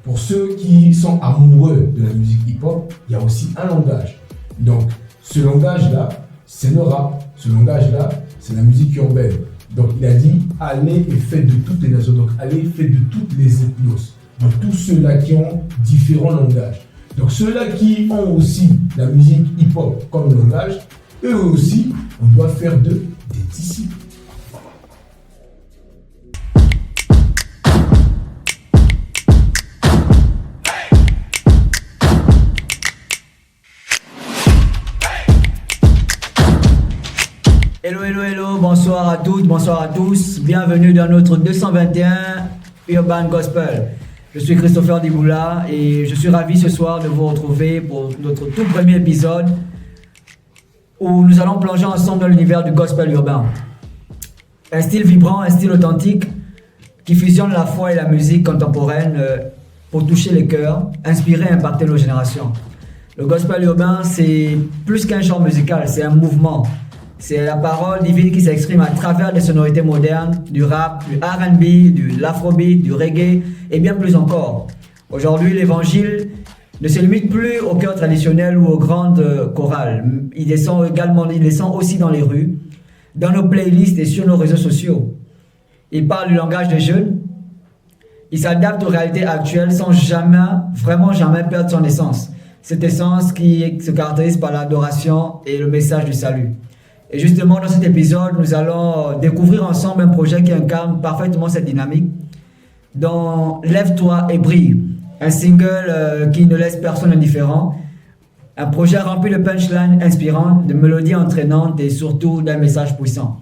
pour ceux qui sont amoureux de la musique hip-hop, il y a aussi un langage. Donc, ce langage-là, c'est le rap. Ce langage-là, c'est la musique urbaine. Donc, il a dit, allez et faites de toutes les nations. Donc, allez et faites de toutes les ethnos. De tous ceux-là qui ont différents langages. Donc, ceux-là qui ont aussi la musique hip-hop comme langage, eux aussi, on doit faire d'eux des disciples. Hello, hello, hello, bonsoir à toutes, bonsoir à tous. Bienvenue dans notre 221 Urban Gospel. Je suis Christopher Diboula et je suis ravi ce soir de vous retrouver pour notre tout premier épisode où nous allons plonger ensemble dans l'univers du gospel urbain. Un style vibrant, un style authentique qui fusionne la foi et la musique contemporaine pour toucher les cœurs, inspirer et impacter nos générations. Le gospel urbain, c'est plus qu'un genre musical, c'est un mouvement. C'est la parole divine qui s'exprime à travers des sonorités modernes, du rap, du R&B, de l'afrobeat, du reggae et bien plus encore. Aujourd'hui, l'évangile ne se limite plus au chœur traditionnel ou aux grandes chorales. Il descend aussi dans les rues, dans nos playlists et sur nos réseaux sociaux. Il parle du langage des jeunes. Il s'adapte aux réalités actuelles sans jamais perdre son essence. Cette essence qui se caractérise par l'adoration et le message du salut. Et justement, dans cet épisode, nous allons découvrir ensemble un projet qui incarne parfaitement cette dynamique. Dans Lève-toi et brille, un single qui ne laisse personne indifférent. Un projet rempli de punchlines inspirantes, de mélodies entraînantes et surtout d'un message puissant.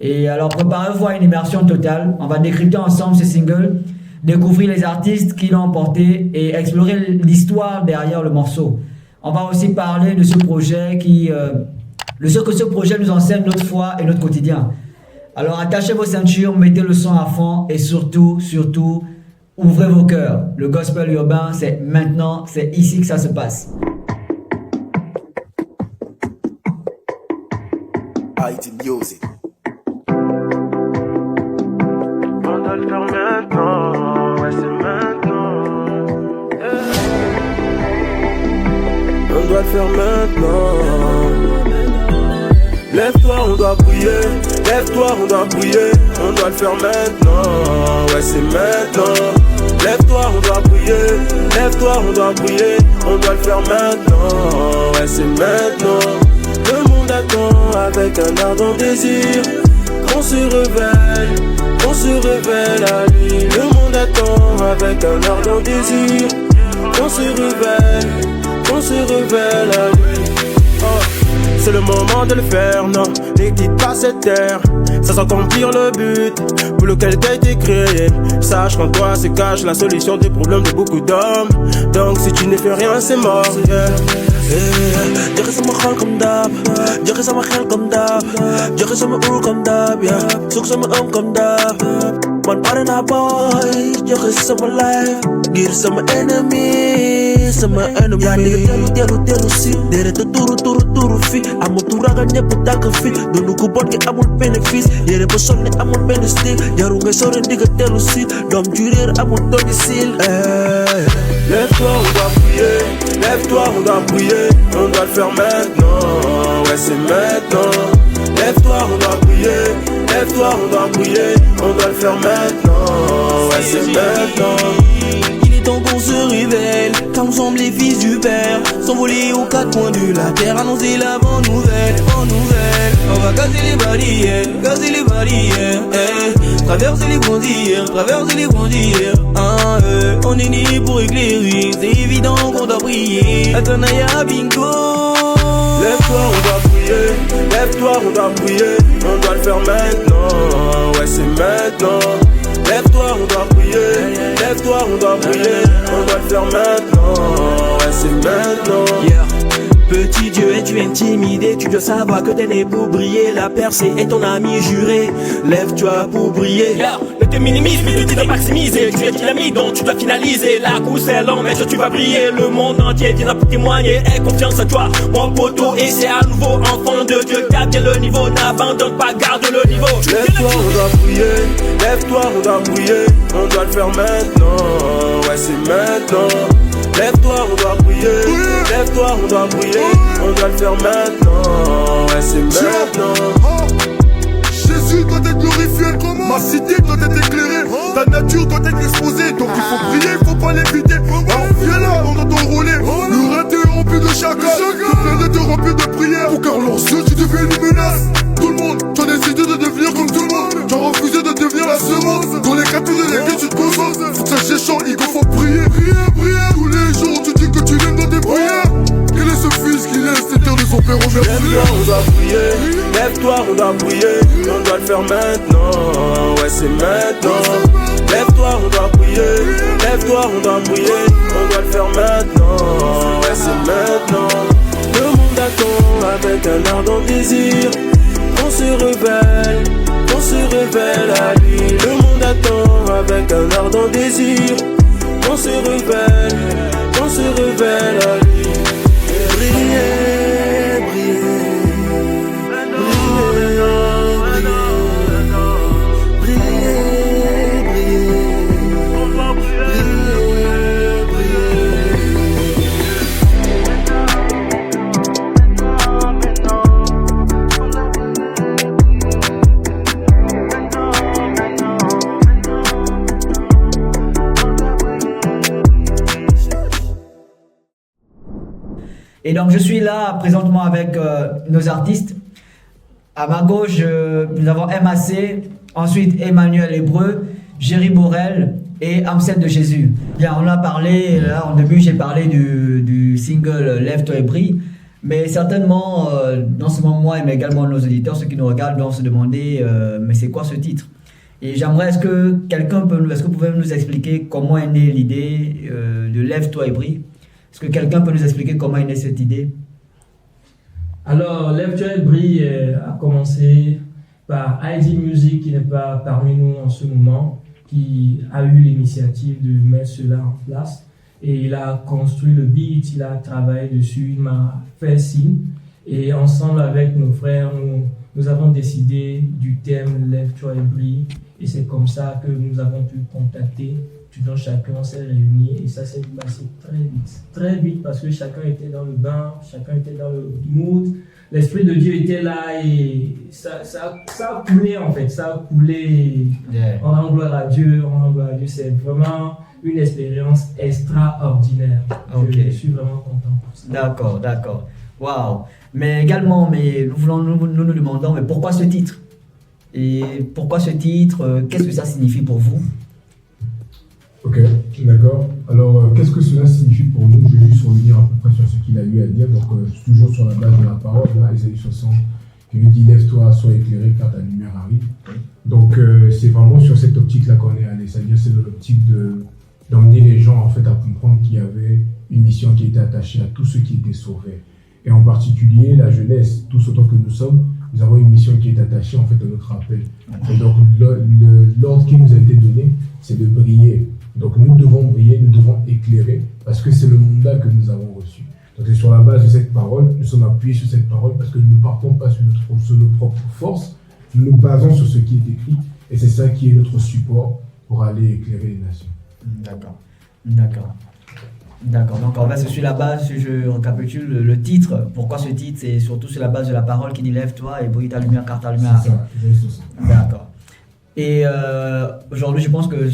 Et alors, préparez-vous à une immersion totale. On va décrypter ensemble ce single, découvrir les artistes qui l'ont porté et explorer l'histoire derrière le morceau. On va aussi parler de ce projet ce que ce projet nous enseigne notre foi et notre quotidien. Alors attachez vos ceintures, mettez le son à fond et surtout, ouvrez vos cœurs. Le gospel urbain, c'est maintenant, c'est ici que ça se passe. Haïti Music. On doit le faire maintenant, ouais c'est maintenant. On doit le faire maintenant. Lève-toi, on doit briller. Lève-toi, on doit briller. On doit le faire maintenant. Ouais, c'est maintenant. Lève-toi, on doit briller. Lève-toi, on doit briller. On doit le faire maintenant. Ouais, c'est maintenant. Le monde attend avec un ardent désir qu'on se révèle à lui. Le monde attend avec un ardent désir qu'on se révèle à lui. Oh. C'est le moment de le faire, non, ne quitte pas cette terre. Ça s'accomplir le but pour lequel t'as été créé. Sache qu'en toi se cache la solution des problèmes de beaucoup d'hommes. Donc si tu ne fais rien, c'est mort, yeah. Joxe sama xol comme d'hab, joxe sama xel comme d'hab, joxe sama ur comme d'hab, yeah. Suk sama comme d'hab. Man pare naa boy, joxe sama life ngir sama ennemi. Yaa nigga telu si dere te turu fi amul tu ragal ñepp tàkk fi dundu ku bon gi amul bénéfice yére ba sonne amul benn style jaru ngay sore ndigga telu si doom ju réer amul domicile. Lève-toi, on doit briller. Lève-toi, on doit briller. On doit le faire maintenant. Ouais, c'est maintenant. Lève-toi, on doit briller. Lève-toi, on doit briller. On doit le faire maintenant. Ouais, c'est maintenant. Il est temps qu'on se révèle, car nous sommes les fils du Père. S'envoler aux quatre coins de la terre, annoncer la bonne nouvelle, bonne nouvelle. On va casser les barrières, traverser les grandières, on est né pour éclairer, c'est évident qu'on doit briller. Atanaya bingo. Lève-toi, on doit briller. Lève-toi, on doit briller. On doit le faire maintenant. Ouais, c'est maintenant. Lève-toi, on doit briller. Lève-toi, on doit briller. On doit le faire maintenant. Ouais, c'est maintenant. Yeah. Petit Dieu, es-tu intimidé? Tu dois savoir que t'es né pour briller. La percée est ton ami juré. Lève-toi pour briller. Yeah. Ne te minimise, mais tu dois maximiser. Tu es dynamique, donc tu dois finaliser. La course est longue, mais tu vas briller. Le monde entier viendra pour témoigner. Aie confiance en toi, mon poteau. Et c'est à nouveau enfant de Dieu. Garde bien le niveau, n'abandonne pas, garde le niveau. Lève-toi, on doit briller. Lève-toi, on doit briller. On doit le faire maintenant. Ouais, c'est maintenant. maintenant. Lève-toi, on doit briller. Lève-toi, on doit briller. On doit le faire maintenant. Ouais, c'est maintenant. Jésus doit être glorifié, ma cité doit être éclairée, ta nature doit être exposée, donc il faut prier, il faut pas l'éviter. Alors viens là, on doit t'enrôler, le raté est rempli de chacal, le planète est rempli de prières, pour car leurs yeux tu deviens une menace. Tout le monde, tu as décidé de devenir comme tout le monde, tu as refusé de devenir la semence, dans les capitaux de l'église tu te concentres, faut que ça séchant, il faut prier, prier, tous les jours tu dis que tu l'aimes dans tes prières. Quel est ce fils qui laisse les terres de son père au Lève-toi, on doit prier. Lève-toi, on doit prier. On doit le faire maintenant. Ouais, c'est maintenant. Lève-toi, on doit prier. Lève-toi, on doit prier. On doit le faire maintenant. Ouais, c'est maintenant. Le monde attend avec un ardent désir. On se révèle à lui. Le monde attend avec un ardent désir. On se révèle à lui. Briller, Et donc je suis là présentement avec nos artistes. À ma gauche, nous avons MAC, ensuite Emmanuel Hébreu, Jerry Borel et Amsel de Jésus. Bien, on a parlé, là en début j'ai parlé du single Lève-toi et brille, mais certainement, non seulement moi mais également nos auditeurs, ceux qui nous regardent, vont se demander mais c'est quoi ce titre? Et j'aimerais, est-ce que vous pouvez nous expliquer comment est née l'idée de Lève-toi et brille? Est-ce que quelqu'un peut nous expliquer comment est née cette idée? Alors, Lève-toi et brille a commencé par ID Music, qui n'est pas parmi nous en ce moment, qui a eu l'initiative de mettre cela en place. Et il a construit le beat, il a travaillé dessus, il m'a fait signe. Et ensemble avec nos frères, nous avons décidé du thème Lève-toi et brille. Et c'est comme ça que nous avons pu contacter. Tout chacun s'est réuni et ça s'est passé très vite parce que chacun était dans le bain, chacun était dans le mood. L'Esprit de Dieu était là et ça a coulé en fait, ça a coulé. Yeah. On rend gloire à Dieu, c'est vraiment une expérience extraordinaire. Okay. Je suis vraiment content pour ça. D'accord. Waouh. Mais également, nous demandons, mais pourquoi ce titre? Et pourquoi ce titre? Qu'est-ce que ça signifie pour vous? Ok, d'accord. Alors, qu'est-ce que cela signifie pour nous? Je vais juste revenir à peu près sur ce qu'il a eu à dire. Donc, toujours sur la base de la parole, là, Ésaïe 60, qui nous dit « Lève-toi, sois éclairé, car ta lumière arrive ». Donc, c'est vraiment sur cette optique-là qu'on est allé. C'est-à-dire, c'est de l'optique d'emmener les gens, en fait, à comprendre qu'il y avait une mission qui était attachée à tous ceux qui étaient sauvés. Et en particulier, la jeunesse, tous autant que nous sommes, nous avons une mission qui est attachée, en fait, à notre appel. Et donc, l'ordre qui nous a été donné, c'est de briller. Donc nous devons briller, nous devons éclairer, parce que c'est le mandat que nous avons reçu. Donc c'est sur la base de cette parole, nous sommes appuyés sur cette parole, parce que nous ne partons pas sur nos propres forces, nous nous basons sur ce qui est écrit, et c'est ça qui est notre support pour aller éclairer les nations. D'accord. Donc en fait, c'est sur la base, si je récapitule le titre. Pourquoi ce titre? C'est surtout sur la base de la parole qui dit lève-toi et brille ta lumière, car ta lumière arrive. C'est ça. D'accord. Et aujourd'hui, je pense que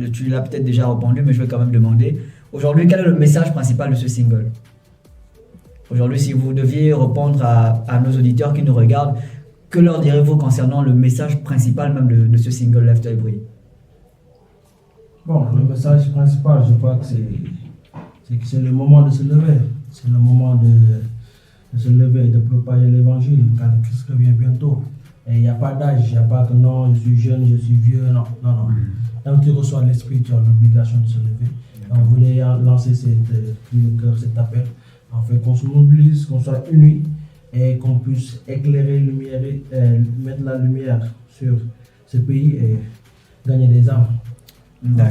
tu l'as peut-être déjà répondu, mais je vais quand même demander. Aujourd'hui, quel est le message principal de ce single? Aujourd'hui, si vous deviez répondre à nos auditeurs qui nous regardent, que leur direz-vous concernant le message principal même de ce single Lève-toi et brille? Bon, le message principal, je crois que c'est le moment de se lever. C'est le moment de se lever, de propager l'évangile, car le Christ revient bientôt. Et il n'y a pas d'âge, il n'y a pas que non, je suis jeune, je suis vieux, non. Quand tu reçois l'Esprit, tu as l'obligation de se lever. On voulait lancer cette cri de cœur, cet appel, en fait qu'on se mobilise, qu'on soit unis et qu'on puisse éclairer, mettre la lumière sur ce pays et gagner des âmes.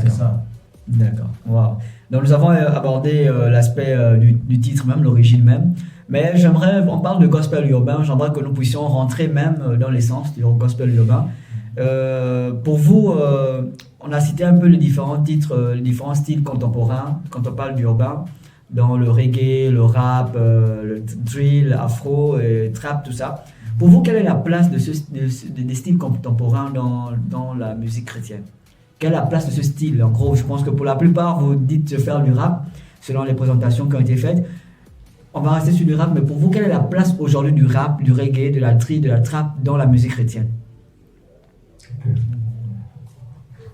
C'est ça. D'accord, wow. Donc nous avons abordé l'aspect du titre même, l'origine même. Mais on parle de gospel urbain, j'aimerais que nous puissions rentrer même dans l'essence du gospel urbain. Pour vous, on a cité un peu les différents titres, les différents styles contemporains quand on parle d'urbain, dans le reggae, le rap, le drill, afro, trap, tout ça. Pour vous, quelle est la place des styles contemporains dans la musique chrétienne? Quelle est la place de ce style? En gros, je pense que pour la plupart, vous dites faire du rap, selon les présentations qui ont été faites. On va rester sur du rap, mais pour vous, quelle est la place aujourd'hui du rap, du reggae, de la drill, de la trap dans la musique chrétienne?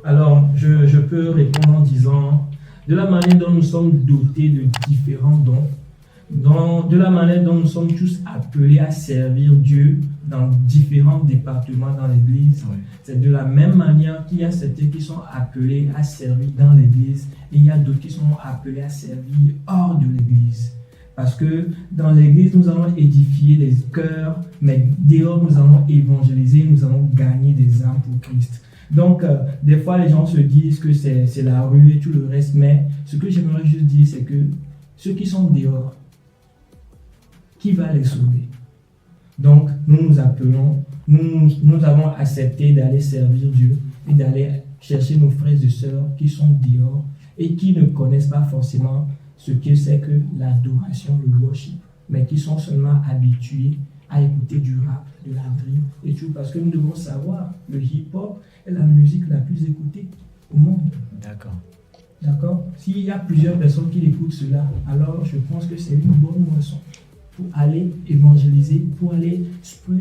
Alors, je peux répondre en disant, de la manière dont nous sommes dotés de différents dons, de la manière dont nous sommes tous appelés à servir Dieu dans différents départements dans l'Église, oui. C'est de la même manière qu'il y a certains qui sont appelés à servir dans l'Église et il y a d'autres qui sont appelés à servir hors de l'Église. Parce que dans l'Église, nous allons édifier les cœurs, mais dehors, nous allons évangéliser, nous allons gagner des âmes pour Christ. Donc, des fois, les gens se disent que c'est la rue et tout le reste, mais ce que j'aimerais juste dire, c'est que ceux qui sont dehors, qui va les sauver? Donc, nous nous appelons, nous avons accepté d'aller servir Dieu et d'aller chercher nos frères et sœurs qui sont dehors et qui ne connaissent pas forcément ce que c'est que l'adoration, le worship, mais qui sont seulement habitués à écouter du rap, de la drill et tout, parce que nous devons savoir, le hip-hop est la musique la plus écoutée au monde. D'accord. D'accord? S'il y a plusieurs personnes qui écoutent cela, alors je pense que c'est une bonne moisson pour aller évangéliser, pour aller spray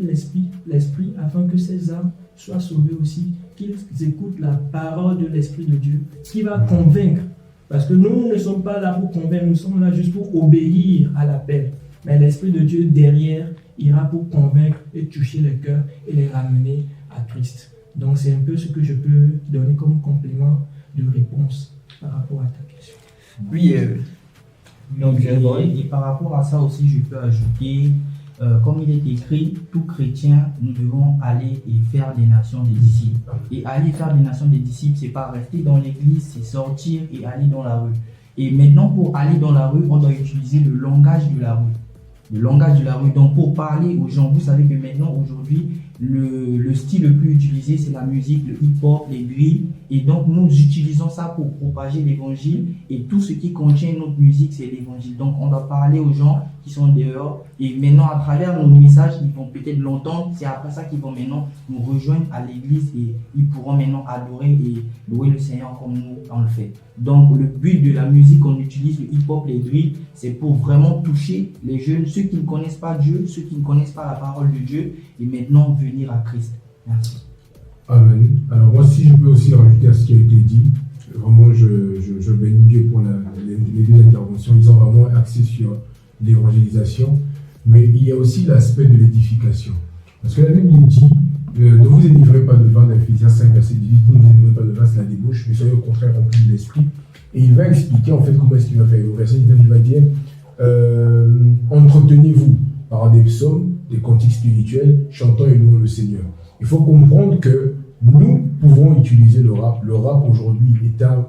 l'esprit afin que ces âmes soient sauvées aussi, qu'ils écoutent la parole de l'Esprit de Dieu qui va convaincre. Parce que nous ne sommes pas là pour convaincre, nous sommes là juste pour obéir à l'appel. Mais l'Esprit de Dieu derrière ira pour convaincre et toucher les cœurs et les ramener à Christ. Donc c'est un peu ce que je peux donner comme complément de réponse par rapport à ta question. Oui, donc, et par rapport à ça aussi, je peux ajouter, comme il est écrit, tout chrétien, nous devons aller et faire des nations des disciples. Et aller faire des nations des disciples, c'est pas rester dans l'église, c'est sortir et aller dans la rue. Et maintenant, pour aller dans la rue, on doit utiliser le langage de la rue. Le langage de la rue. Donc, pour parler aux gens, vous savez que maintenant, aujourd'hui, le style le plus utilisé, c'est la musique, le hip-hop, les drills. Et donc, nous utilisons ça pour propager l'évangile. Et tout ce qui contient notre musique, c'est l'évangile. Donc, on doit parler aux gens qui sont dehors. Et maintenant, à travers nos messages, ils vont peut-être l'entendre. C'est après ça qu'ils vont maintenant nous rejoindre à l'église. Et ils pourront maintenant adorer et louer le Seigneur comme nous, on le fait. Donc, le but de la musique qu'on utilise, le hip-hop, les drills, c'est pour vraiment toucher les jeunes, ceux qui ne connaissent pas Dieu, ceux qui ne connaissent pas la parole de Dieu, et maintenant venir à Christ. Merci. Amen. Alors moi, si je peux aussi rajouter à ce qui a été dit, vraiment, je bénis Dieu pour les deux interventions. Ils ont vraiment axé sur l'évangélisation, mais il y a aussi l'aspect de l'édification. Parce que la Bible dit, ne vous délivrez pas de vin, d'Éphésiens 5, verset 18, ne vous délivrez pas de vin, c'est la débauche, mais soyez au contraire remplis de l'esprit. Et il va expliquer en fait comment est-ce qu'il va faire. Au verset 19, il va dire, entretenez-vous par des psaumes, des cantiques spirituels, chantant et louant le Seigneur. Il faut comprendre que nous pouvons utiliser le rap. Le rap aujourd'hui est un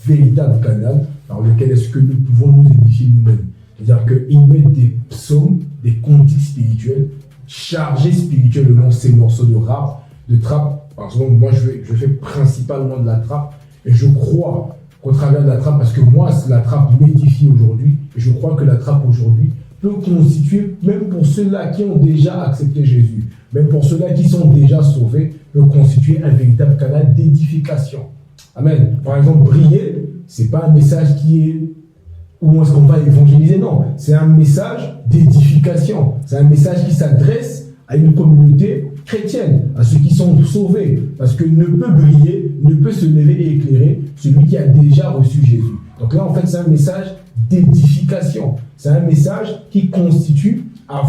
véritable canal par lequel est-ce que nous pouvons nous édifier nous-mêmes. C'est-à-dire qu'il met des psaumes, des cantiques spirituels, chargés spirituellement ces morceaux de rap, de trap. Par exemple, moi je fais principalement de la trap et je crois qu'au travers de la trappe, parce que moi la trappe m'édifie aujourd'hui, et je crois que la trappe aujourd'hui peut constituer, même pour ceux-là qui ont déjà accepté Jésus, même pour ceux-là qui sont déjà sauvés, peut constituer un véritable canal d'édification. Amen. Par exemple, briller, c'est pas un message qui est où est-ce qu'on va évangéliser, non, c'est un message d'édification, c'est un message qui s'adresse à une communauté chrétienne, à ceux qui sont sauvés, parce que ne peut briller, ne peut se lever et éclairer celui qui a déjà reçu Jésus. Donc là, en fait, c'est un message d'édification, c'est un message qui constitue à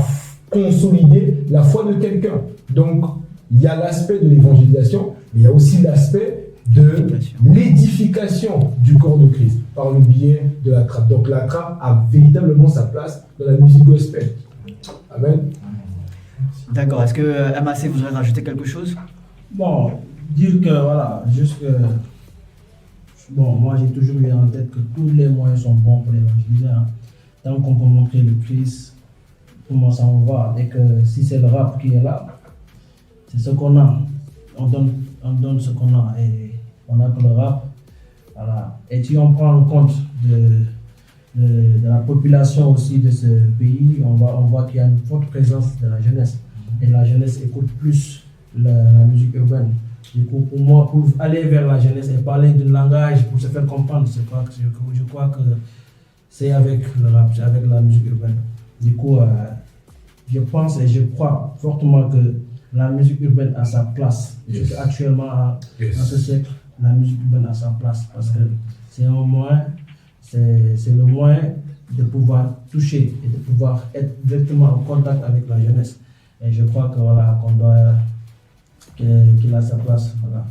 consolider la foi de quelqu'un. Donc, il y a l'aspect de l'évangélisation, mais il y a aussi l'aspect de l'édification du corps de Christ par le biais de la trappe. Donc la trappe a véritablement sa place dans la musique gospel. Amen. D'accord. Est-ce que MAC voudrait rajouter quelque chose? Bon, dire que voilà, juste que bon, moi j'ai toujours eu en tête que tous les moyens sont bons pour l'évangéliser. Hein. Tant qu'on peut montrer le Christ, pour moi ça en va. Et que si c'est le rap qui est là, c'est ce qu'on a. on donne ce qu'on a et on a que le rap. Voilà. Et si on prend en compte de la population aussi de ce pays, on voit qu'il y a une forte présence de la jeunesse. Et la jeunesse écoute plus la musique urbaine. Du coup, pour moi, pour aller vers la jeunesse et parler de langage, pour se faire comprendre, je crois que c'est avec le rap, c'est avec la musique urbaine. Du coup, je pense et je crois fortement que la musique urbaine a sa place. Yes. Actuellement, dans ce siècle, la musique urbaine a sa place parce que c'est un moyen, c'est le moyen de pouvoir toucher et de pouvoir être directement en contact avec la jeunesse. Et je crois que voilà, qu'il a sa place. Voilà.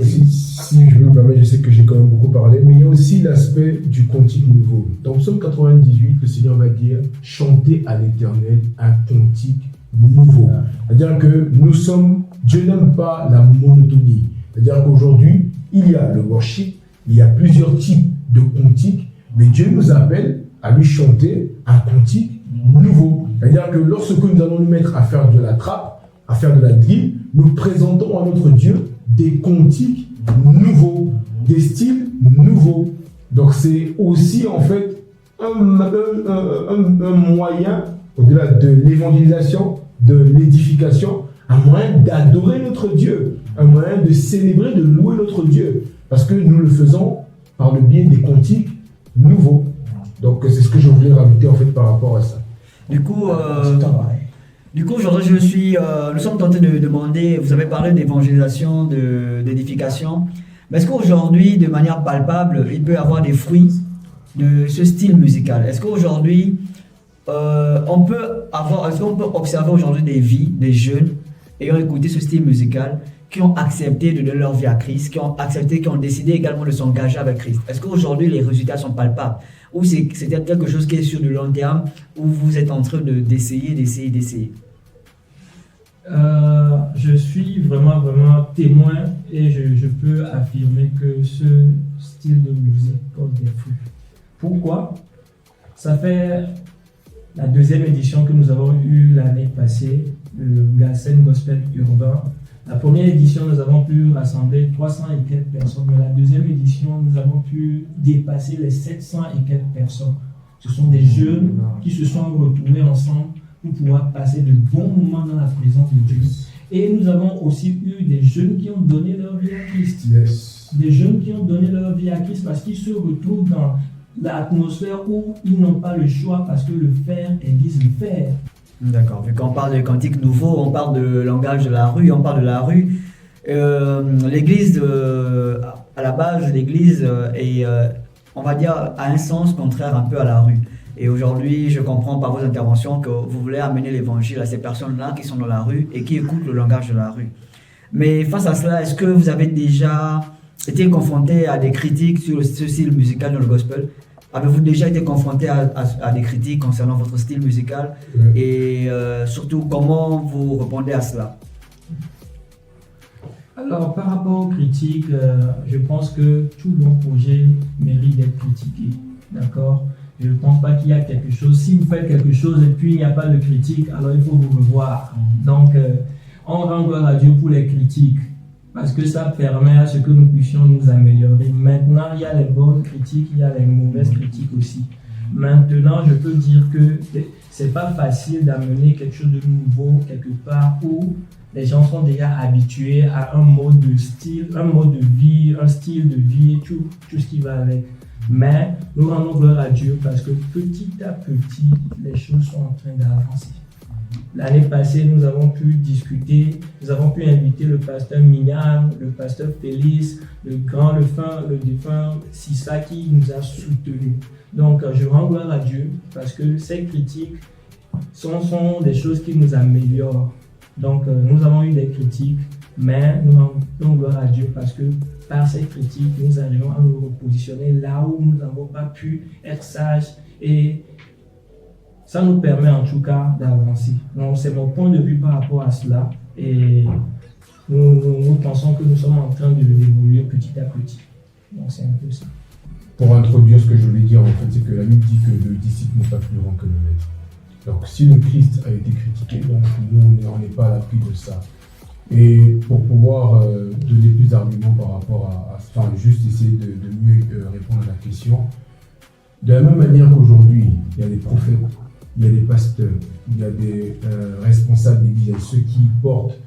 Aussi, si je me permets, je sais que j'ai quand même beaucoup parlé, mais il y a aussi l'aspect du cantique nouveau. Dans Psaume 98, le Seigneur va dire « Chantez à l'Éternel un cantique nouveau ». C'est-à-dire que Dieu n'aime pas la monotonie. C'est-à-dire qu'aujourd'hui, il y a le worship, il y a plusieurs types de cantiques, mais Dieu nous appelle à lui chanter un cantique nouveau. C'est-à-dire que lorsque nous allons nous mettre à faire de la trappe, à faire de la drill, nous présentons à notre Dieu des cantiques nouveaux, des styles nouveaux. Donc c'est aussi en fait un moyen, au-delà de l'évangélisation, de l'édification, un moyen d'adorer notre Dieu, un moyen de célébrer, de louer notre Dieu, parce que nous le faisons par le biais des cantiques nouveaux. Donc c'est ce que je voulais rajouter en fait par rapport à ça. Du coup, aujourd'hui, nous sommes tentés de demander, vous avez parlé d'évangélisation, d'édification, mais est-ce qu'aujourd'hui, de manière palpable, il peut y avoir des fruits de ce style musical? Est-ce qu'aujourd'hui, on peut observer aujourd'hui des vies, des jeunes ayant écouté ce style musical, qui ont accepté de donner leur vie à Christ, qui ont décidé également de s'engager avec Christ? Est-ce qu'aujourd'hui, les résultats sont palpables? Ou c'est quelque chose qui est sur le long terme, où vous êtes en train d'essayer? Je suis vraiment témoin et je peux affirmer que ce style de musique porte des fruits. Pourquoi? Ça fait la deuxième édition que nous avons eue l'année passée, le Galsen Gospel Urbain. La première édition, nous avons pu rassembler 300 et quelques personnes, mais la deuxième édition, nous avons pu dépasser les 700 et quelques personnes. Ce sont des jeunes qui se sont retrouvés ensemble pour pouvoir passer de bons moments dans la présence de Dieu. Et nous avons aussi eu des jeunes qui ont donné leur vie à Christ. Yes. Des jeunes qui ont donné leur vie à Christ parce qu'ils se retrouvent dans l'atmosphère où ils n'ont pas le choix parce que le faire aiguise le faire. D'accord. Vu qu'on parle de cantique nouveau, on parle de langage de la rue, on parle de la rue. L'église, à la base, l'église est, on va dire, a un sens contraire un peu à la rue. Et aujourd'hui, je comprends par vos interventions que vous voulez amener l'évangile à ces personnes-là qui sont dans la rue et qui écoutent le langage de la rue. Mais face à cela, est-ce que vous avez déjà été confronté à des critiques sur ce style musical dans le gospel? Avez-vous déjà été confronté à des critiques concernant votre style musical? Et surtout, comment vous répondez à cela? Alors, par rapport aux critiques, je pense que tout bon projet mérite d'être critiqué. D'accord? Je ne pense pas qu'il y a quelque chose. Si vous faites quelque chose et puis il n'y a pas de critique, alors il faut vous revoir. Donc, on rend gloire à Dieu pour les critiques, parce que ça permet à ce que nous puissions nous améliorer. Maintenant, il y a les bonnes critiques, il y a les mauvaises critiques aussi. Maintenant, je peux dire que c'est pas facile d'amener quelque chose de nouveau quelque part où les gens sont déjà habitués à un mode de style, un mode de vie, un style de vie, tout ce qui va avec. Mais nous rendons gloire à Dieu parce que petit à petit, les choses sont en train d'avancer. L'année passée, nous avons pu discuter, nous avons pu inviter le pasteur Mignan, le pasteur Félix, le défunt Sissa qui nous a soutenus. Donc, je rends gloire à Dieu parce que ces critiques sont des choses qui nous améliorent. Donc, nous avons eu des critiques, mais nous rendons gloire à Dieu parce que par ces critiques, nous arrivons à nous repositionner là où nous n'avons pas pu être sages et ça nous permet en tout cas d'avancer. Donc c'est mon point de vue par rapport à cela et nous pensons que nous sommes en train d'évoluer petit à petit. Donc c'est un peu ça. Pour introduire ce que je voulais dire, en fait, c'est que la Bible dit que le disciple n'est pas plus grand que le maître. Donc si le Christ a été critiqué, donc nous on n'est pas à l'abri de ça. Et pour pouvoir donner plus d'arguments par rapport à enfin, juste essayer de mieux répondre à la question, de la même manière qu'aujourd'hui, il y a des prophètes, il y a des pasteurs, il y a des responsables d'église, il y a ceux qui portent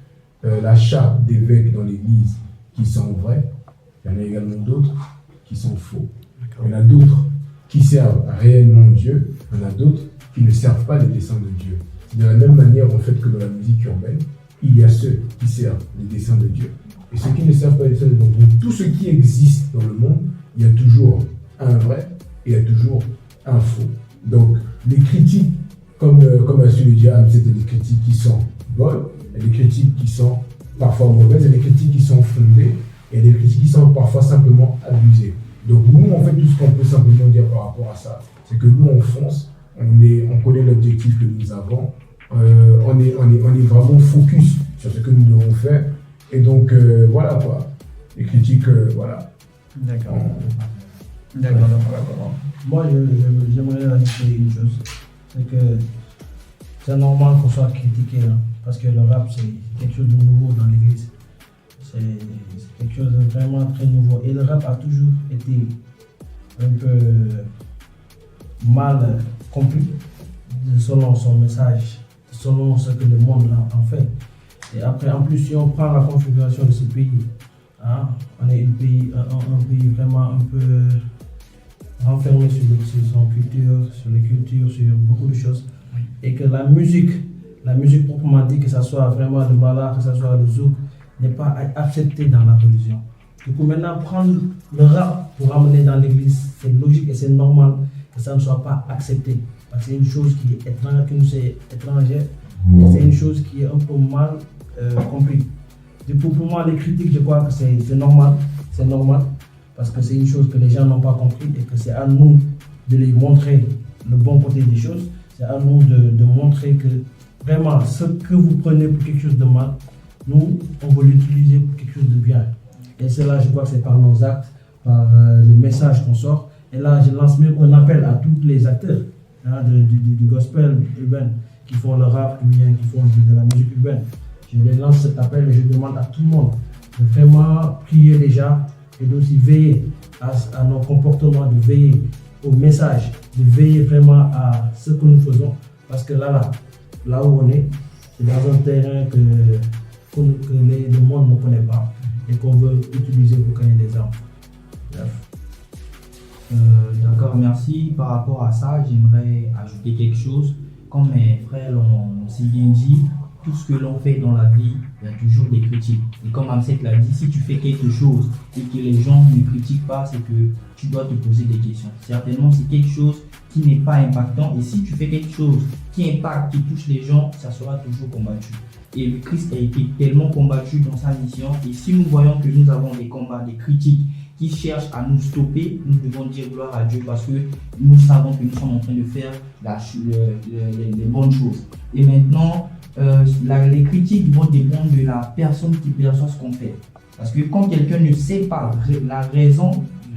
la charte d'évêque dans l'église qui sont vrais, il y en a également d'autres qui sont faux. Il y en a d'autres qui servent réellement Dieu, il y en a d'autres qui ne servent pas les desseins de Dieu. C'est de la même manière en fait que dans la musique urbaine, il y a ceux qui servent les desseins de Dieu et ceux qui ne servent pas les desseins de Dieu. Donc tout ce qui existe dans le monde, il y a toujours un vrai et il y a toujours un faux. Donc les critiques, comme a su le dire, c'était des critiques qui sont bonnes, il y a des critiques qui sont parfois mauvaises, il y a des critiques qui sont fondées et il y a des critiques qui sont parfois simplement abusées. Donc nous, en fait, tout ce qu'on peut simplement dire par rapport à ça, c'est que nous, on fonce, on connaît l'objectif que nous avons, on est vraiment focus sur ce que nous devons faire. Et donc, voilà quoi. Les critiques, voilà. D'accord. Moi, j'aimerais ajouter une chose. C'est que c'est normal qu'on soit critiqué, hein, parce que le rap, c'est quelque chose de nouveau dans l'église. C'est quelque chose de vraiment très nouveau. Et le rap a toujours été un peu mal compris selon son message, selon ce que le monde en fait. Et après, en plus, si on prend la configuration de ce pays, hein, on est un pays vraiment un peu renfermé sur son culture, sur les cultures, sur beaucoup de choses. Oui. Et que la musique proprement dit, que ce soit vraiment le ballad, que ce soit le zouk, n'est pas acceptée dans la religion. Du coup, maintenant, prendre le rap pour ramener dans l'église, c'est logique et c'est normal que ça ne soit pas accepté. Parce que c'est une chose qui est étrangère, et c'est une chose qui est un peu mal comprise. Du coup, pour moi, les critiques, je crois que c'est normal. C'est normal, parce que c'est une chose que les gens n'ont pas compris et que c'est à nous de les montrer le bon côté des choses. C'est à nous de montrer que vraiment, ce que vous prenez pour quelque chose de mal, nous, on va l'utiliser pour quelque chose de bien. Et c'est là, je crois que c'est par nos actes, par le message qu'on sort. Et là, je lance même un appel à tous les acteurs du gospel urbain qui font le rap ou bien qui font de la musique urbaine. Je les lance cet appel et je demande à tout le monde de vraiment prier déjà et d'aussi veiller à nos comportements, de veiller au message, de veiller vraiment à ce que nous faisons. Parce que là où on est, c'est dans un terrain que le monde ne connaît pas et qu'on veut utiliser pour gagner des armes. Bref. D'accord, merci. Par rapport à ça, j'aimerais ajouter quelque chose. Comme mes frères l'ont si bien dit, tout ce que l'on fait dans la vie, il y a toujours des critiques. Et comme Amset l'a dit, si tu fais quelque chose et que les gens ne critiquent pas, c'est que tu dois te poser des questions. Certainement, c'est quelque chose qui n'est pas impactant. Et si tu fais quelque chose qui impacte, qui touche les gens, ça sera toujours combattu. Et le Christ a été tellement combattu dans sa mission. Et si nous voyons que nous avons des combats, des critiques qui cherchent à nous stopper, nous devons dire gloire à Dieu parce que nous savons que nous sommes en train de faire les bonnes choses. Et maintenant, les critiques vont dépendre de la personne qui perçoit ce qu'on fait. Parce que quand quelqu'un ne sait pas la raison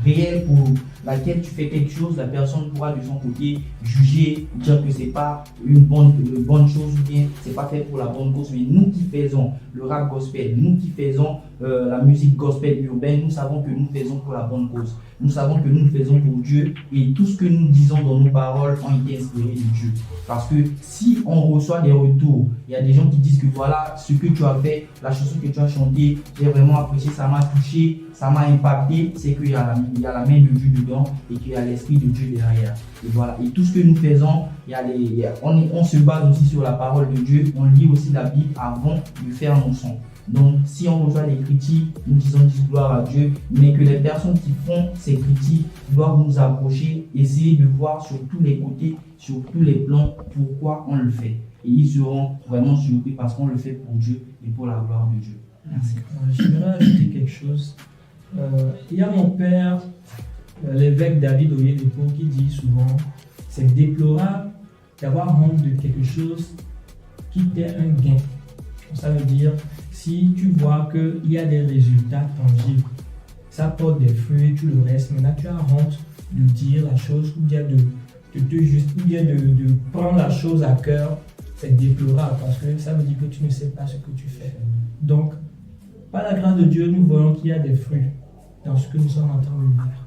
réelle pour laquelle tu fais quelque chose, la personne pourra de son côté juger, dire que c'est pas une bonne chose ou bien c'est pas fait pour la bonne cause. Mais nous qui faisons le rap gospel, nous qui faisons la musique gospel urbaine, nous savons que nous faisons pour la bonne cause. Nous savons que nous le faisons pour Dieu et tout ce que nous disons dans nos paroles ont été inspirés de Dieu. Parce que si on reçoit des retours, il y a des gens qui disent que voilà ce que tu as fait, la chanson que tu as chantée, j'ai vraiment apprécié, ça m'a touché, ça m'a impacté, c'est qu'il y a la main de Dieu dedans et qu'il y a l'esprit de Dieu derrière. Et voilà. Et tout ce que nous faisons, on se base aussi sur la parole de Dieu, on lit aussi la Bible avant de faire nos sons. Donc, si on reçoit des critiques, nous disons gloire à Dieu, mais que les personnes qui font ces critiques doivent nous approcher, essayer de voir sur tous les côtés, sur tous les plans, pourquoi on le fait. Et ils seront vraiment surpris parce qu'on le fait pour Dieu et pour la gloire de Dieu. Merci. J'aimerais ajouter quelque chose. Il y a mon père, l'évêque David Oyedepo, qui dit souvent c'est déplorable d'avoir honte de quelque chose qui t'est un gain. Ça veut dire, si tu vois qu'il y a des résultats tangibles, ça porte des fruits et tout le reste, maintenant tu as honte de dire la chose ou bien de prendre la chose à cœur, c'est déplorable parce que ça veut dire que tu ne sais pas ce que tu fais. Donc, par la grâce de Dieu, nous voyons qu'il y a des fruits dans ce que nous sommes en train de faire.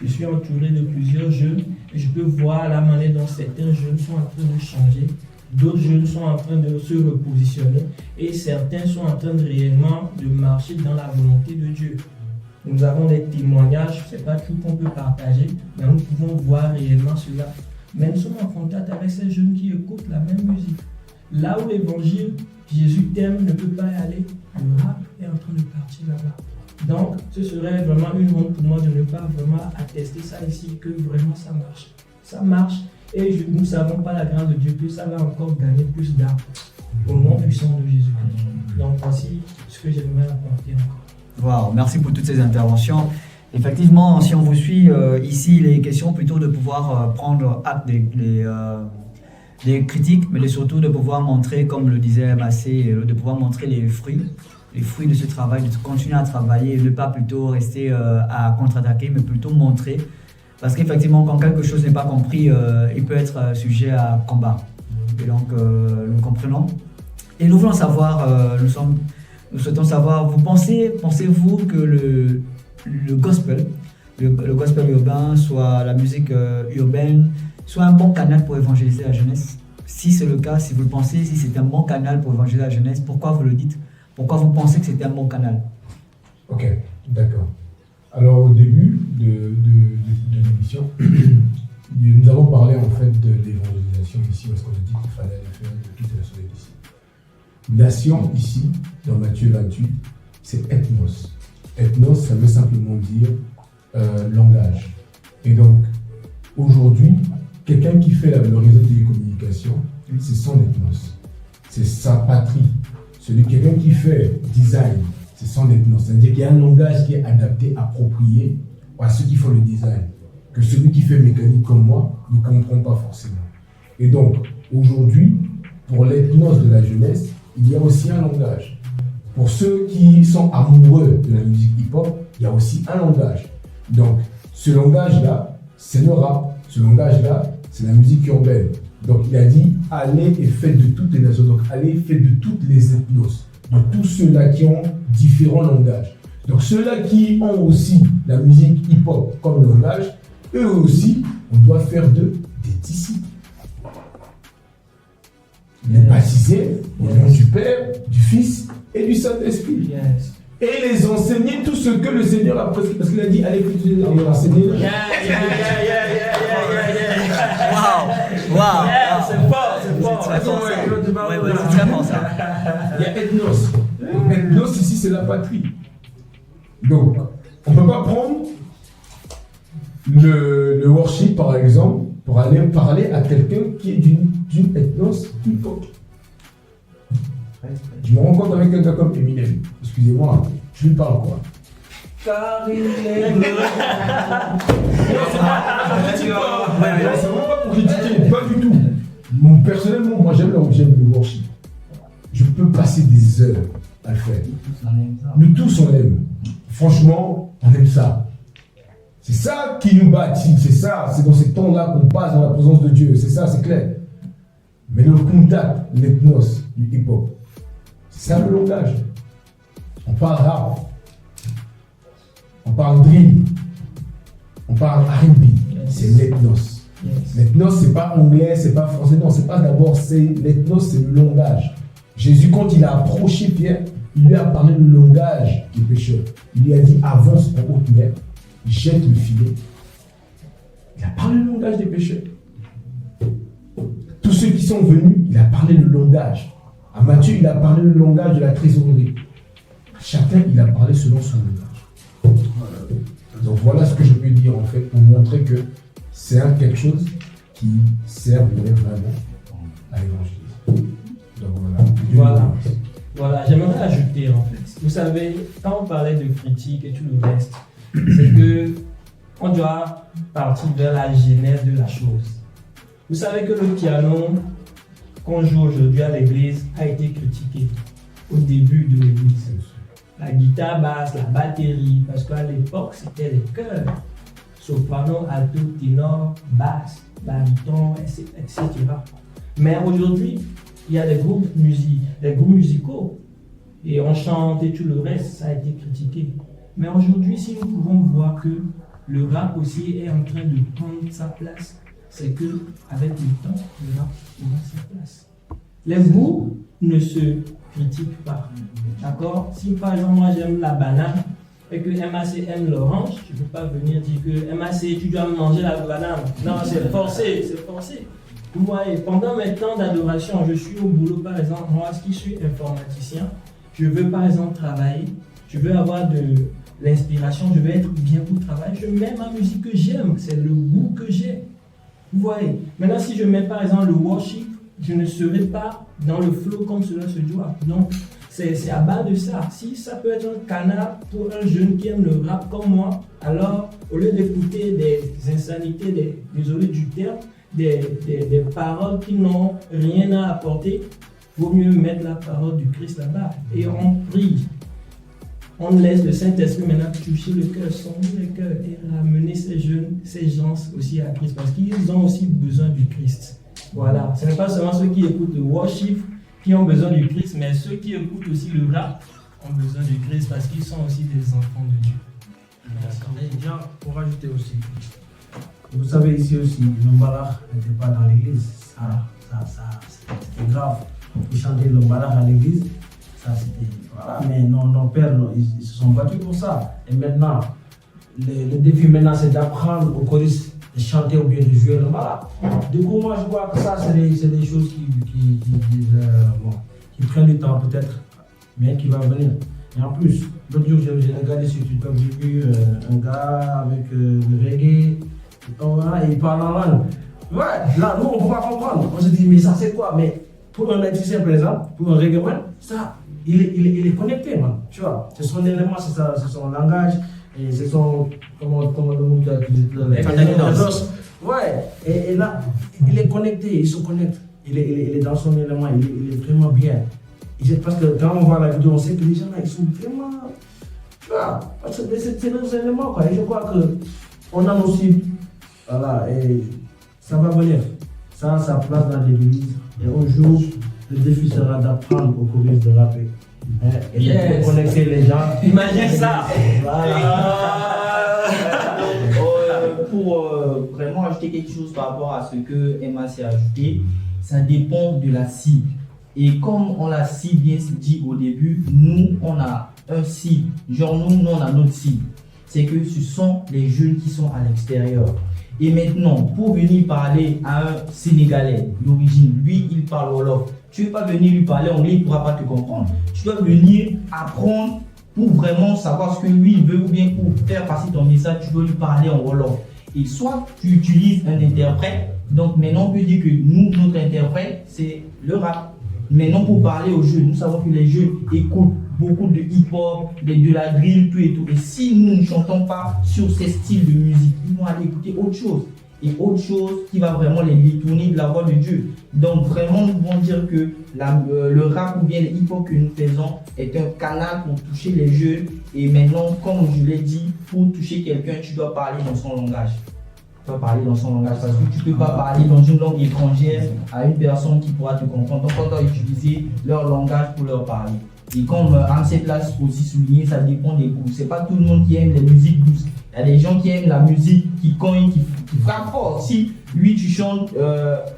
Je suis entouré de plusieurs jeunes et je peux voir la manière dont certains jeunes sont en train de changer, d'autres jeunes sont en train de se repositionner et certains sont en train de réellement de marcher dans la volonté de Dieu. Nous avons des témoignages, ce n'est pas tout qu'on peut partager, mais nous pouvons voir réellement cela. Mais nous sommes en contact avec ces jeunes qui écoutent la même musique. Là où l'évangile, Jésus t'aime, ne peut pas y aller, le rap est en train de partir là-bas. Donc, ce serait vraiment une honte pour moi de ne pas vraiment attester ça ici, que vraiment ça marche. Ça marche et nous savons par la grâce de Dieu que ça va encore gagner plus d'âmes au nom puissant de Jésus-Christ. Donc, voici ce que j'aimerais apporter encore. Wow, merci pour toutes ces interventions. Effectivement, si on vous suit ici, il est question plutôt de pouvoir prendre acte des critiques, mais surtout de pouvoir montrer, comme le disait Massé, de pouvoir montrer les fruits de ce travail, de continuer à travailler et ne pas plutôt rester à contre-attaquer, mais plutôt montrer. Parce qu'effectivement, quand quelque chose n'est pas compris, il peut être sujet à combat. Et donc, nous comprenons. Et nous voulons savoir, nous souhaitons savoir, pensez-vous que le gospel urbain, soit la musique urbaine, soit un bon canal pour évangéliser la jeunesse? Si c'est le cas, si vous le pensez, si c'est un bon canal pour évangéliser la jeunesse, pourquoi vous le dites? Pourquoi vous pensez que c'était un bon canal? Ok, d'accord. Alors au début de l'émission, nous avons parlé en fait de l'évangélisation ici, parce qu'on a dit qu'il fallait aller faire de toute la nations des disciples. Nation ici, dans Matthieu 28, c'est ethnos. Ethnos, ça veut simplement dire langage. Et donc, aujourd'hui, quelqu'un qui fait le réseau de télécommunications, c'est son ethnos. C'est sa patrie. Quelqu'un qui fait design, c'est son ethnos. C'est-à-dire qu'il y a un langage qui est adapté, approprié à ceux qui font le design. Que celui qui fait mécanique comme moi ne comprend pas forcément. Et donc, aujourd'hui, pour l'ethnos de la jeunesse, il y a aussi un langage. Pour ceux qui sont amoureux de la musique hip-hop, il y a aussi un langage. Donc, ce langage-là, c'est le rap. Ce langage-là, c'est la musique urbaine. Donc, il a dit, allez et faites de toutes les nations. Donc, allez et faites de toutes les ethnos. De tous ceux-là qui ont différents langages. Donc, ceux-là qui ont aussi la musique hip-hop comme langage, eux aussi, on doit faire des disciples. Les baptiser au nom du Père, du Fils et du Saint-Esprit. Yes. Et les enseigner tout ce que le Seigneur a prescrit. Parce qu'il a dit, allez et enseigner. Wow. C'est fort. C'est très fort ça. Il y a ethnos. Ethnos ici, c'est la patrie. Donc, on ne peut pas prendre le worship, par exemple, pour aller parler à quelqu'un qui est d'une ethnos hip-hop. Je me rends compte avec quelqu'un comme Eminem. Excusez-moi, je lui parle quoi? Car il est c'est vraiment pas pour critiquer, pas du tout. Personnellement, moi j'aime le worship. Je peux passer des heures à le faire. Nous tous on aime. Franchement, on aime ça. C'est ça qui nous bâtit, c'est ça, c'est dans ces temps-là qu'on passe dans la présence de Dieu, c'est ça, c'est clair. Mais le contact, l'ethnos, du hip-hop, c'est ça le langage. On parle rap, on parle drill, on parle R&B, c'est l'ethnos. L'ethnos, c'est pas anglais, c'est pas français, non, c'est pas d'abord, l'ethnos, c'est le langage. Jésus, quand il a approché Pierre, il lui a parlé le langage des pécheurs. Il lui a dit, avance en haute mer, jette le filet. Il a parlé le langage des pécheurs. Tous ceux qui sont venus, il a parlé le langage. À Matthieu, il a parlé le langage de la trésorerie. À chacun, il a parlé selon son langage. Donc voilà ce que je peux dire en fait pour montrer que c'est quelque chose qui sert vraiment à l'évangélisme. Donc Voilà, j'aimerais ajouter en fait. Vous savez, quand on parlait de critique et tout le reste, c'est que on doit partir vers la genèse de la chose. Vous savez que le piano qu'on joue aujourd'hui à l'église a été critiqué au début de l'église. La guitare basse, la batterie, parce qu'à l'époque c'était les chœurs. Soprano, alto, ténor, basse, baryton, etc. Mais aujourd'hui, il y a des groupes musicaux, et on chante et tout le reste, ça a été critiqué. Mais aujourd'hui, si nous pouvons voir que le rap aussi est en train de prendre sa place, c'est que avec le temps, le rap prend sa place. Les goûts ne se critiquent pas. D'accord? Si par exemple moi j'aime la banane et que MAC aime l'orange, je ne peux pas venir dire que MAC tu dois manger la banane. Non, c'est forcé, c'est forcé. Vous voyez, pendant mes temps d'adoration, je suis au boulot par exemple, moi qui suis informaticien, je veux par exemple travailler, je veux avoir de l'inspiration, je veux être bien pour travailler, je mets ma musique que j'aime, c'est le goût que j'ai. Vous voyez, maintenant si je mets par exemple le worship, je ne serai pas dans le flow comme cela se doit. Donc, c'est à bas de ça. Si ça peut être un canal pour un jeune qui aime le rap comme moi, alors au lieu d'écouter des insanités, désolé du terme, des paroles qui n'ont rien à apporter, il vaut mieux mettre la parole du Christ là-bas. Et on prie. On laisse le Saint-Esprit maintenant toucher le cœur, sonner le cœur et ramener ces jeunes, ces gens aussi à Christ. Parce qu'ils ont aussi besoin du Christ. Voilà, ce n'est pas seulement ceux qui écoutent le worship qui ont besoin du Christ, mais ceux qui écoutent aussi le rap ont besoin du Christ parce qu'ils sont aussi des enfants de Dieu. Et bien, pour rajouter aussi, vous savez ici aussi, le Mbalakh n'était pas dans l'église. C'était grave. Ils chantaient le Mbalakh à l'église, ça c'était. Voilà. Mais nos pères, ils se sont battus pour ça. Et maintenant, le défi maintenant c'est d'apprendre aux choristes de chanter ou bien de jouer le Mbalakh. Du coup, moi je vois que ça c'est des choses qui prennent du temps peut-être, mais qui vont venir. Et en plus, l'autre jour j'ai regardé sur YouTube, j'ai vu un gars avec le reggae, et il parle en langue. Ouais, là nous on ne peut pas comprendre. On se dit mais ça c'est quoi? Mais pour un artiste par exemple, pour un reggae man, ça, il est connecté man, tu vois. C'est son élément, c'est son langage, et c'est son, comment le mot ouais, et là, il est connecté, il se connecte. Il est dans son élément, il est vraiment bien. Parce que quand on voit la vidéo, on sait que les gens là, ils sont vraiment. Tu vois, parce que c'est nos éléments quoi. Et je crois qu'on a aussi. Voilà, et ça va venir. Ça a sa place dans l'église. Et un jour, le défi sera d'apprendre aux choristes de rapper. Et de connecter les gens. Imagine ça! Pour vraiment ajouter quelque chose par rapport à ce que Emma s'est ajouté, ça dépend de la cible. Et comme on l'a si bien dit au début, nous on a un cible, genre nous on a notre cible. C'est que ce sont les jeunes qui sont à l'extérieur. Et maintenant, pour venir parler à un Sénégalais d'origine, lui il parle Wolof. Tu ne veux pas venir lui parler anglais, il ne pourra pas te comprendre. Tu dois venir apprendre pour vraiment savoir ce que lui il veut ou bien pour faire passer ton message, tu dois lui parler en Wolof. Et soit tu utilises un interprète, donc maintenant on peut dire que nous, notre interprète, c'est le rap. Maintenant pour parler aux jeunes, nous savons que les jeunes écoutent beaucoup de hip-hop, de la drill, tout et tout. Et si nous ne chantons pas sur ces styles de musique, ils vont aller écouter autre chose. Et autre chose qui va vraiment les détourner de la voix de Dieu. Donc vraiment, nous pouvons dire que le rap ou bien le hip-hop que nous faisons est un canal pour toucher les jeunes. Et maintenant, comme je l'ai dit, pour toucher quelqu'un, tu dois parler dans son langage. Tu dois parler dans son langage parce que tu ne peux pas parler dans une langue étrangère à une personne qui pourra te comprendre. Donc on doit utiliser leur langage pour leur parler. Et comme Amsel l'a aussi souligné, ça dépend des goûts. C'est pas tout le monde qui aime les musiques douces. Il y a des gens qui aiment la musique qui cogne, qui frappe fort. Si lui tu chantes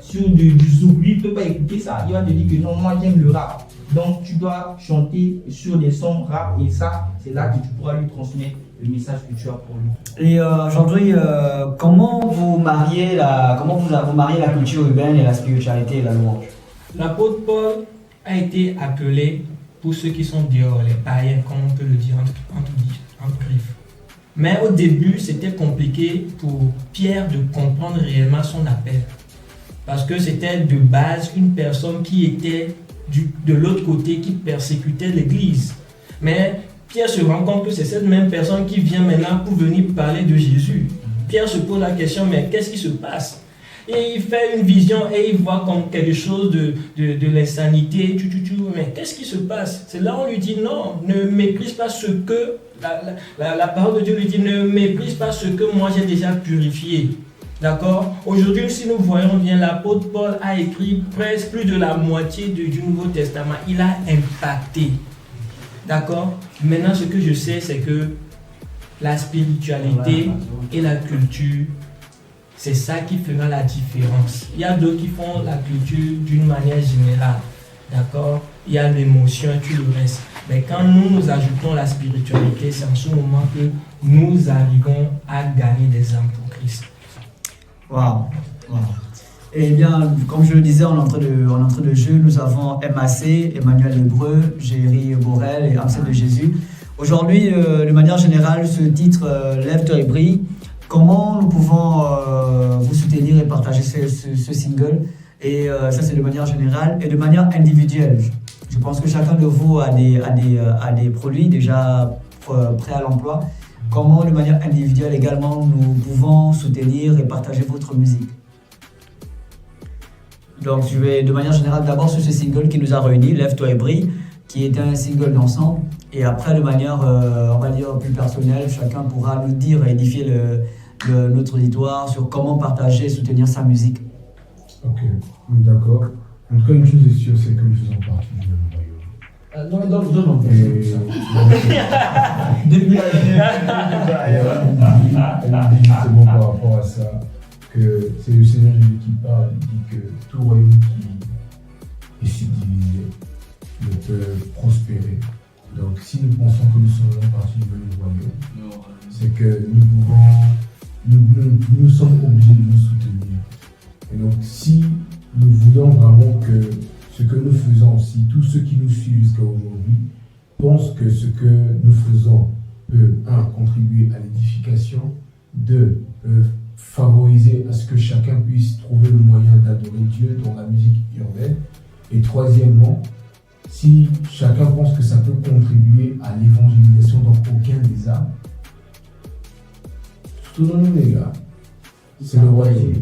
sur du zouk, lui il ne peut pas écouter ça. Il va te dire que non, moi j'aime le rap. Donc tu dois chanter sur des sons rap et ça, c'est là que tu pourras lui transmettre le message que tu as pour lui. Et aujourd'hui, comment vous mariez la culture urbaine et la spiritualité et la louange? L'apôtre Paul a été appelé, pour ceux qui sont dehors, les païens, comme on peut le dire entre griffes. Mais au début, c'était compliqué pour Pierre de comprendre réellement son appel. Parce que c'était de base une personne qui était de l'autre côté, qui persécutait l'église. Mais Pierre se rend compte que c'est cette même personne qui vient maintenant pour venir parler de Jésus. Pierre se pose la question, mais qu'est-ce qui se passe? Et il fait une vision et il voit comme quelque chose de l'insanité, mais qu'est-ce qui se passe? C'est là où on lui dit non, ne méprise pas ce que, la parole de Dieu lui dit, ne méprise pas ce que moi j'ai déjà purifié. D'accord? Aujourd'hui, si nous voyons bien, l'apôtre Paul a écrit presque plus de la moitié du Nouveau Testament. Il a impacté. D'accord? Maintenant, ce que je sais, c'est que la spiritualité et la culture, c'est ça qui fera la différence. Il y a d'autres qui font la culture d'une manière générale. D'accord? Il y a l'émotion et tout le reste. Mais quand nous ajoutons la spiritualité, c'est en ce moment que nous arrivons à gagner des âmes pour Christ. Waouh! Eh bien, comme je le disais en entrée de jeu, nous avons MAC, Emmanuel Lebreu, Géry Borel et Amsel de Jésus. Aujourd'hui, de manière générale, ce titre Lève-toi et brille. Comment nous pouvons vous soutenir et partager ce single? Et ça, c'est de manière générale et de manière individuelle. Je pense que chacun de vous a des produits déjà prêts à l'emploi. Comment, de manière individuelle également, nous pouvons soutenir et partager votre musique? Donc, je vais de manière générale d'abord sur ce single qui nous a réunis, Lève-toi et brille, qui est un single d'ensemble. Et après, de manière, on va dire, plus personnelle, chacun pourra nous dire et édifier notre auditoire sur comment partager et soutenir sa musique. Ok, d'accord. En tout cas, une chose est sûre, c'est que nous faisons partie du même royaume. Non. Depuis elle dit justement par rapport à ça que c'est le Seigneur Jésus qui parle. Il dit que tout royaume qui est subdivisé ne peut prospérer. Donc, si nous pensons que nous sommes partie du même royaume, c'est que nous sommes obligés de nous soutenir. Et donc, si nous voulons vraiment que ce que nous faisons, si tous ceux qui nous suivent jusqu'à aujourd'hui pensent que ce que nous faisons peut, 1, contribuer à l'édification, 2, favoriser à ce que chacun puisse trouver le moyen d'adorer Dieu dans la musique urbaine, et troisièmement, si chacun pense que ça peut contribuer à l'évangélisation dans aucun des âmes, soutenons-nous les gars, c'est le royaume.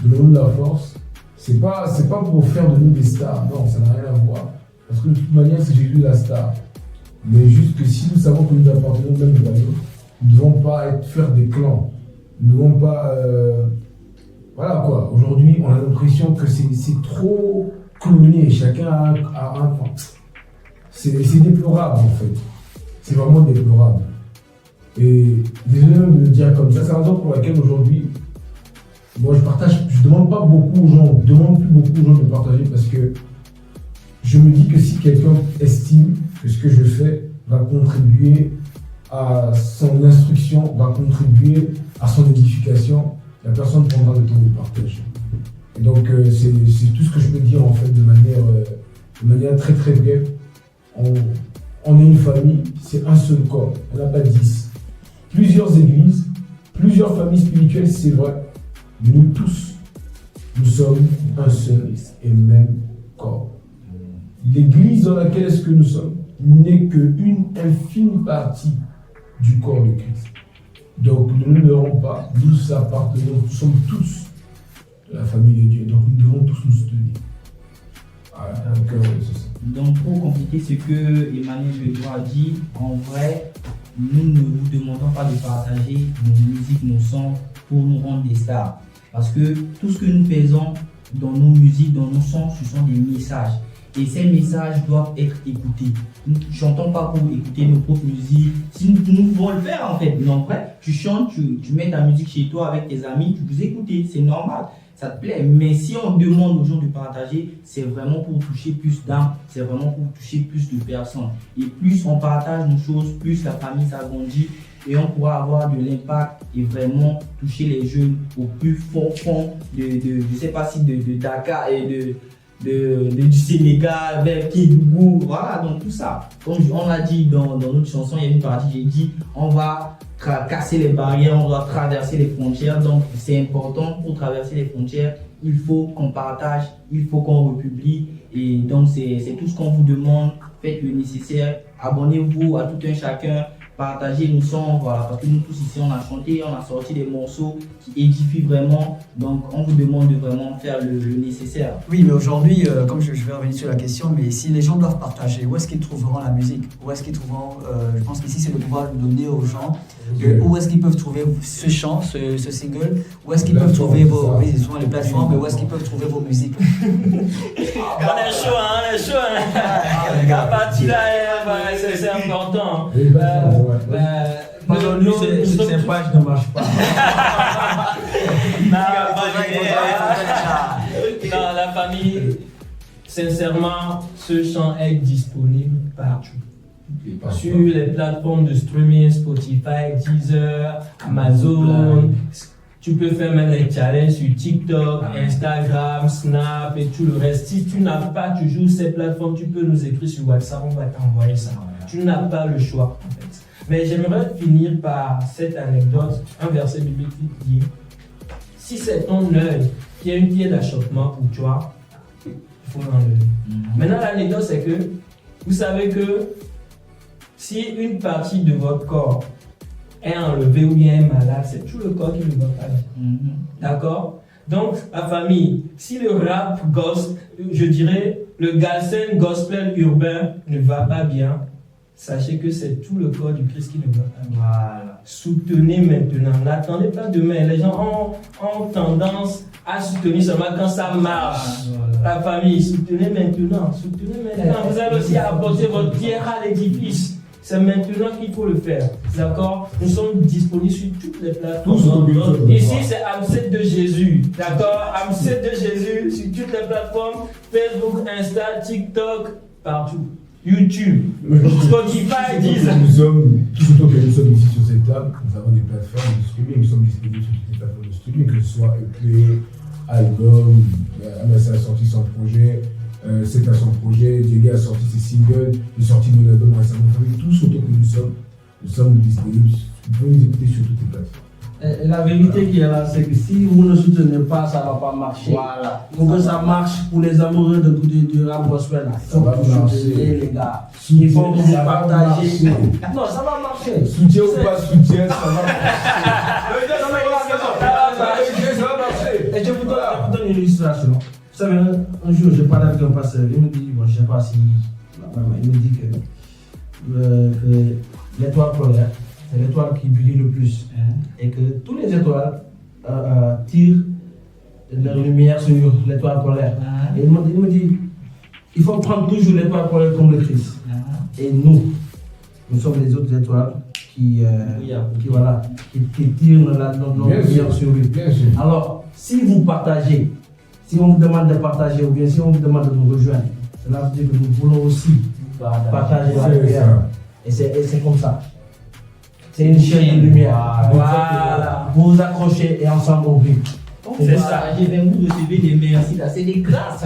Donnons-nous de la force. C'est pas pour faire de nous des stars, non, ça n'a rien à voir. Parce que de toute manière, c'est Jésus la star. Mais juste que si nous savons que nous appartenons au même royaume, nous ne devons pas faire des clans. Nous ne devons pas. Voilà quoi. Aujourd'hui, on a l'impression que c'est trop cloné. Chacun a un point. C'est déplorable en fait. C'est vraiment déplorable. Et désolé de le dire comme ça, c'est la raison pour laquelle aujourd'hui, moi je demande pas beaucoup aux gens, je demande plus beaucoup aux gens de partager parce que je me dis que si quelqu'un estime que ce que je fais va contribuer à son instruction, va contribuer à son édification, la personne prendra le temps de partager. Et donc c'est tout ce que je peux dire en fait de manière très très brève. On est une famille, c'est un seul corps, on n'a pas 10. Plusieurs églises, plusieurs familles spirituelles, c'est vrai. Mais nous tous, nous sommes un seul et même corps. L'église dans laquelle est-ce que nous sommes n'est qu'une infime partie du corps de Christ. Donc nous ne l'aurons pas, nous appartenons, nous sommes tous de la famille de Dieu. Donc nous devons tous nous soutenir. Voilà, donc c'est ça. Donc pour compliquer ce que Emmanuel Lebreu a dit, en vrai, nous ne vous demandons pas de partager nos musiques, nos sons pour nous rendre des stars. Parce que tout ce que nous faisons dans nos musiques, dans nos sons, ce sont des messages. Et ces messages doivent être écoutés. Nous ne chantons pas pour écouter nos propres musiques. Si nous pouvons le faire en fait. Mais en vrai, tu chantes, tu mets ta musique chez toi avec tes amis, tu vous écoutes, c'est normal. Ça te plaît. Mais si on demande aux gens de partager, c'est vraiment pour toucher plus d'âmes, c'est vraiment pour toucher plus de personnes. Et plus on partage nos choses, plus la famille s'agrandit et on pourra avoir de l'impact et vraiment toucher les jeunes au plus fond je sais pas si de Dakar et du Sénégal vers Kédougou, voilà, donc tout ça. Comme on l'a dit dans notre chanson, il y a une partie, j'ai dit, on va casser les barrières, on doit traverser les frontières, donc c'est important pour traverser les frontières, il faut qu'on partage, il faut qu'on republie, et donc c'est tout ce qu'on vous demande, faites le nécessaire, abonnez-vous à tout un chacun, partager nos sons, voilà, parce que nous tous ici on a chanté, on a sorti des morceaux qui édifient vraiment, donc on vous demande de vraiment faire le nécessaire. Oui, mais aujourd'hui, comme je vais revenir sur la question, mais si les gens doivent partager, où est-ce qu'ils trouveront la musique? Où est-ce qu'ils trouveront, je pense qu'ici c'est le pouvoir de donner aux gens, où est-ce qu'ils peuvent trouver ce chant, ce single, où est-ce qu'ils peuvent trouver vos, oui, ce sont les plateformes, mais où est-ce qu'ils peuvent trouver vos musiques? On est chaud, on est chaud. La partie là, c'est important. Aujourd'hui, ces pages ne marchent pas. Non, la famille, sincèrement, ce chant est disponible partout. Sur les plateformes de streaming, Spotify, Deezer, Amazon. Tu peux faire même des challenges sur TikTok, Instagram, Snap et tout le reste. Si tu n'as pas toujours ces plateformes, tu peux nous écrire sur WhatsApp, on va t'envoyer ça. Tu n'as pas le choix en fait. Mais j'aimerais finir par cette anecdote, un verset biblique qui dit: si c'est ton œil qui a une pied d'achoppement pour toi, il faut l'enlever. Maintenant l'anecdote c'est que vous savez que si une partie de votre corps est enlevé ou bien est malade, c'est tout le corps qui ne va pas bien. D'accord? Donc, la famille, si le rap gospel, je dirais, le galsen gospel urbain ne va pas bien, sachez que c'est tout le corps du Christ qui ne va pas bien. Voilà. Soutenez maintenant. N'attendez pas demain. Les gens ont tendance à soutenir seulement quand ça marche. Voilà. La famille, soutenez maintenant. Soutenez maintenant. Vous allez aussi apporter votre pierre à l'édifice. C'est maintenant qu'il faut le faire. D'accord? Nous sommes disponibles sur toutes les plateformes. Ici, c'est Amset de Jésus. D'accord? Amset de Jésus sur toutes les plateformes. Facebook, Insta, TikTok, partout. YouTube, Spotify, Deezer. Nous sommes, tout autant que nous sommes ici sur cette table, nous avons des plateformes de streaming. Nous sommes disponibles sur toutes les plateformes de streaming, que ce soit EP, album, Amasa a sorti son projet. C'est à son projet, Diego a sorti ses singles, il a sorti nos albums récemment. Tous autant que nous sommes disponibles. Vous pouvez nous écouter sur toutes les plateformes. La vérité qui est là, c'est que si vous ne soutenez pas, ça ne va pas marcher. Voilà. Pour que ça marche, pour les amoureux du rap gospel, il faut que vous souteniez les gars. Il faut que vous partagez. Non, ça va marcher. Soutien ou pas soutien, ça va marcher. Ça va marcher. Et je vous donne une illustration. Vous savez, un jour, je parlais avec un pasteur, il me dit, bon, je ne sais pas si, il me dit que l'étoile polaire, c'est l'étoile qui brille le plus, et que toutes les étoiles tirent leur lumière sur l'étoile polaire. Et il me dit, il faut prendre toujours l'étoile polaire comme le Christ. Et nous sommes les autres étoiles qui tirent notre lumière sur lui. Alors, si vous partagez, si on vous demande de partager ou bien si on vous demande de nous rejoindre, cela veut dire que nous voulons aussi partager la lumière. Et c'est comme ça. C'est une chaîne de lumière. Voilà. Vous vous accrochez et ensemble on brille. C'est ça. Je vais vous recevoir des merci là. C'est des grâces.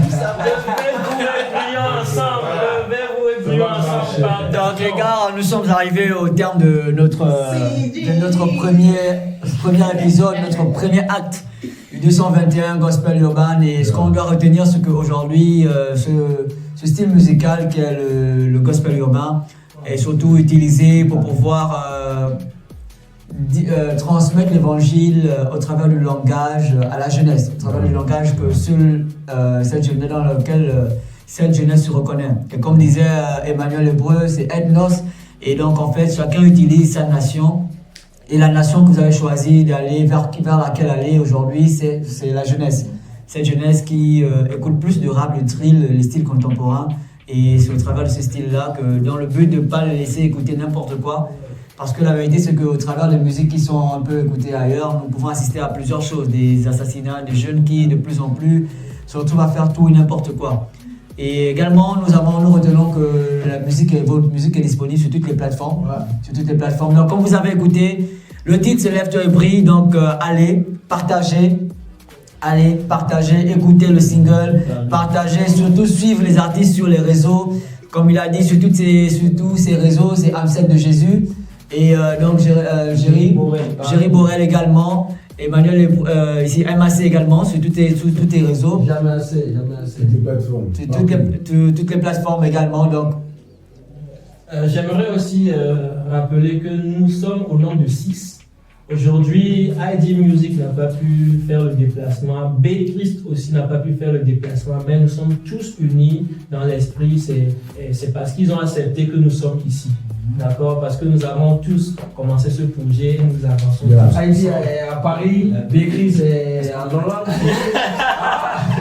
Donc les gars, nous sommes arrivés au terme de notre premier épisode, notre premier acte du 221 Gospel Urban. Et ce qu'on doit retenir, c'est qu'aujourd'hui, ce style musical qui est le Gospel Urbain est surtout utilisé pour pouvoir transmettre l'évangile au travers du langage à la jeunesse, au travers du langage que seule cette jeunesse dans lequel cette jeunesse se reconnaît. Et comme disait Emmanuel Hébreu, c'est ethnos, et donc en fait chacun utilise sa nation, et la nation que vous avez choisi d'aller vers laquelle aller aujourd'hui, c'est la jeunesse. Cette jeunesse qui écoute plus de rap, de drill, les styles contemporains, et c'est au travers de ce style-là que, dans le but de ne pas les laisser écouter n'importe quoi, parce que la vérité c'est qu'au travers des musiques qui sont un peu écoutées ailleurs, nous pouvons assister à plusieurs choses, des assassinats, des jeunes qui de plus en plus se retrouvent à faire tout et n'importe quoi. Et également, nous retenons que votre musique est disponible sur toutes les plateformes. Sur toutes les plateformes. Donc, comme vous avez écouté, le titre c'est Lève-toi et brille. Donc, allez, partagez, écoutez le single, partagez, surtout suivre les artistes sur les réseaux. Comme il a dit, sur tous ces réseaux, c'est Amset de Jésus. Et donc, Jerry Borel également. Emmanuel, ici, MAC également, sur tous tes réseaux. Jamais assez. Toutes les plateformes. Toutes les plateformes également. Donc, J'aimerais aussi rappeler que nous sommes au nombre de 6. Aujourd'hui, ID Music n'a pas pu faire le déplacement, B-Trist aussi n'a pas pu faire le déplacement, mais nous sommes tous unis dans l'esprit, c'est parce qu'ils ont accepté que nous sommes ici. D'accord? Parce que nous avons tous commencé ce projet, nous avançons tous. ID est à Paris, B-Trist est à Londres.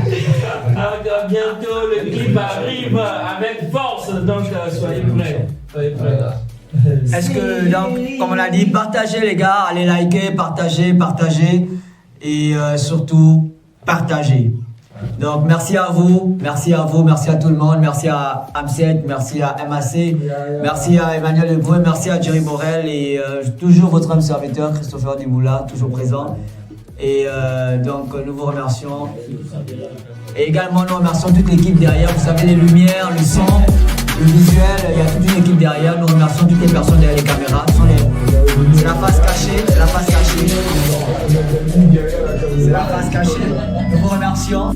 Donc bientôt le clip arrive avec force, donc soyez prêts. Soyez prêts. Est-ce que, donc, comme on a dit, partagez les gars, allez liker, partagez et surtout partagez. Donc merci à vous, merci à tout le monde, merci à Amset, merci à MAC, merci à Emmanuel Lebrun, merci à Jerry Morel et toujours votre homme serviteur Christopher Diboula, toujours présent. Et donc nous vous remercions. Et également nous remercions toute l'équipe derrière, vous savez les lumières, le son, le visuel, il y a toute une équipe derrière. Nous remercions toutes les personnes derrière les caméras. C'est la face cachée, c'est la face cachée. C'est la face cachée. Nous vous remercions.